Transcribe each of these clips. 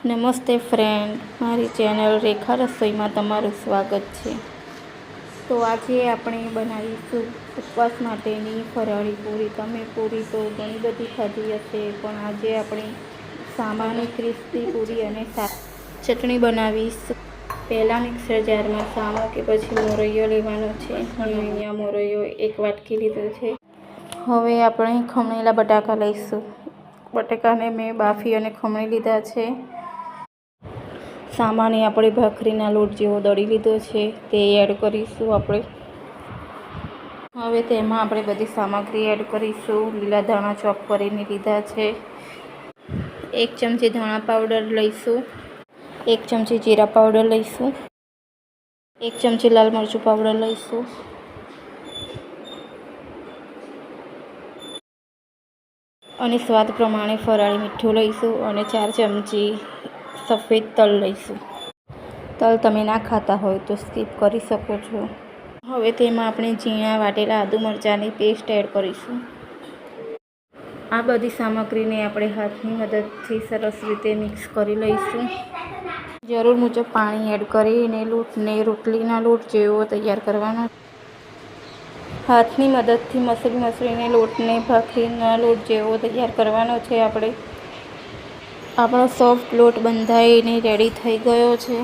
નમસ્તે ફ્રેન્ડ, મારી ચેનલ રેખા રસોઈમાં તમારું સ્વાગત છે। તો આજે આપણે બનાવીશું ઉપવાસ માટેની ફરાળી પૂરી। તમે પૂરી તો ઘણી બધી ખાધી હશે, પણ આજે આપણે સામાની ક્રિસ્પી પૂરી અને ચટણી બનાવીશું। પહેલાં મિક્સર જારમાં સામો કે પછી મોરૈયો લેવાનો છે। હું અહીંયા મોરૈયો 1 વાટકી લીધો છે। હવે આપણે ખમણેલા બટાકા લઈશું। બટાકાને મેં બાફી અને ખમણી લીધા છે। સામાને આપણે ભાખરીના લોટ જેવો દળી લીધો છે, તે એડ કરીશું આપણે। હવે તેમાં આપણે બધી સામગ્રી એડ કરીશું। લીલા ધાણા ચોપ કરીને લીધા છે। 1 ચમચી ધાણા પાવડર લઈશું। 1 ચમચી જીરા પાવડર લઈશું। 1 ચમચી લાલ મરચું પાવડર લઈશું। અને સ્વાદ પ્રમાણે ફરાળી મીઠું લઈશું અને 4 ચમચી સફેદ તલ લઈશું। તલ તમે ના ખાતા હોય તો સ્કીપ કરી શકો છો। હવે તેમાં આપણે ઝીણા વાટેલા આદુ મરચાંની પેસ્ટ એડ કરીશું। આ બધી સામગ્રીને આપણે હાથની મદદથી સરસ રીતે મિક્સ કરી લઈશું। જરૂર મુજબ પાણી એડ કરીને લોટને રોટલીના લોટ જેવો તૈયાર કરવાનો। હાથની મદદથી મસળીને લોટને ભાખરીના લોટ જેવો તૈયાર કરવાનો છે આપણે। આપણો સોફ્ટ લોટ બંધાઈને રેડી થઈ ગયો છે।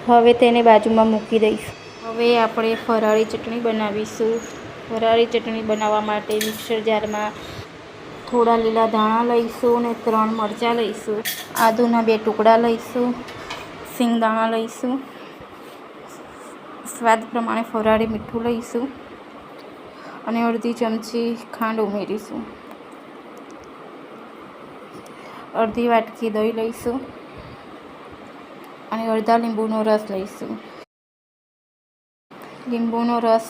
હવે તેને બાજુમાં મૂકી દઈશું। હવે આપણે ફરાળી ચટણી બનાવીશું। ફરાળી ચટણી બનાવવા માટે મિક્સર જારમાં થોડા લીલા ધાણા લઈશું અને 3 મરચાં લઈશું। આદુના 2 ટુકડા લઈશું। સિંગદાણા લઈશું। સ્વાદ પ્રમાણે ફરાળી મીઠું લઈશું અને અડધી ચમચી ખાંડ ઉમેરીશું। અડધી વાટકી દહીં લઈશું અને અડધા લીંબુનો રસ લઈશું। લીંબુનો રસ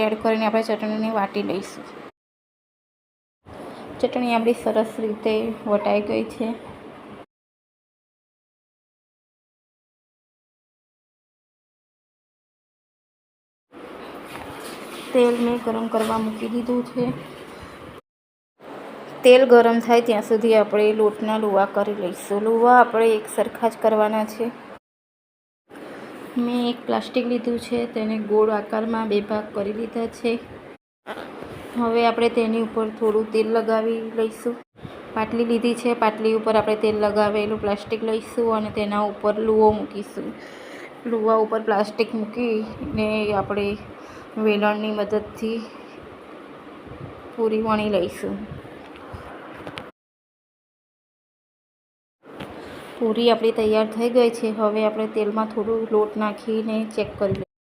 એડ કરીને આપણે ચટણીને વાટી લઈશું। ચટણી આપણી સરસ રીતે વટાઈ ગઈ છે। તેલ મેં ગરમ કરવા મૂકી દીધું છે। તેલ ગરમ થાય ત્યાં સુધી આપણે લોટના લુવા કરી લઈશું। લુવા આપણે એક સરખા જ કરવાના છે। મેં એક પ્લાસ્ટિક લીધું છે, તેને ગોળ આકારમાં 2 ભાગ કરી લીધા છે। હવે આપણે તેની ઉપર થોડું તેલ લગાવી લઈશું। પાટલી લીધી છે, પાટલી ઉપર આપણે તેલ લગાવેલું પ્લાસ્ટિક લઈશું અને તેના ઉપર લુવો મૂકીશું। લુવા ઉપર પ્લાસ્ટિક મૂકીને આપણે વેલણની મદદથી પૂરી વણી લઈશું। પૂરી આપણી તૈયાર થઈ ગઈ છે। હવે આપણે તેલમાં થોડું લોટ નાખીને ચેક કરી લઈશું।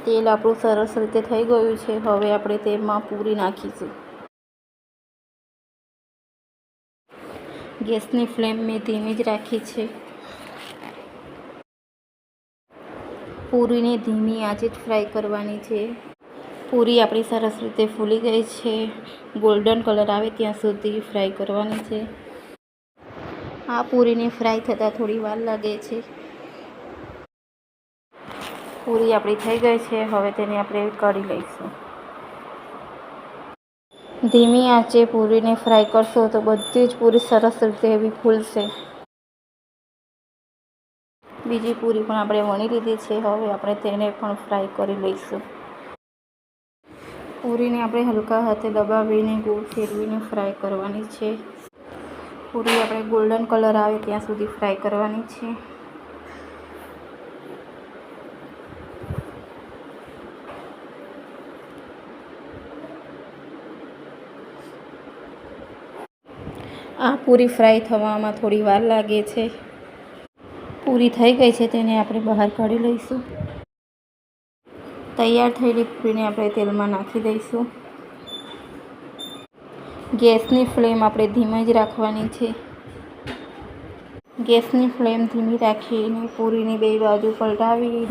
તેલ આપણું સરસ રીતે થઈ ગયું છે। હવે આપણે તેમાં પૂરી નાખીશું। ગેસની ફ્લેમ મેં ધીમી જ રાખી છે। પૂરીને ધીમી આંચે જ ફ્રાય કરવાની છે। પૂરી આપણી સરસ રીતે ફૂલી ગઈ છે। ગોલ્ડન કલર આવે ત્યાં સુધી ફ્રાય કરવાની છે। આ પૂરીને ફ્રાય થતાં થોડી વાર લાગે છે। પૂરી આપણી થઈ ગઈ છે। હવે તેને આપણે કાઢી લઈશું। ધીમી આંચે પૂરીને ફ્રાય કરશો તો બધી જ પૂરી સરસ રીતે એવી ફૂલશે। બીજી પૂરી પણ આપણે વણી લીધી છે। હવે આપણે તેને પણ ફ્રાય કરી લઈશું। પૂરીને આપણે હલકા હાથે દબાવીને ગોળ ફેરવીને ફ્રાય કરવાની છે। પૂરી આપણે ગોલ્ડન કલર આવે ત્યાં સુધી ફ્રાય કરવાની છે। આ પૂરી ફ્રાય થવામાં થોડી વાર લાગે છે। પૂરી થઈ ગઈ છે, તેને આપણે બહાર કાઢી લઈશું। તૈયાર થયેલી પૂરીને આપણે તેલમાં નાખી દઈશું। ગેસની ફ્લેમ આપણે ધીમી જ રાખવાની છે। ગેસની ફ્લેમ ધીમી રાખીને પૂરીની 2 બાજુ પલટાવીને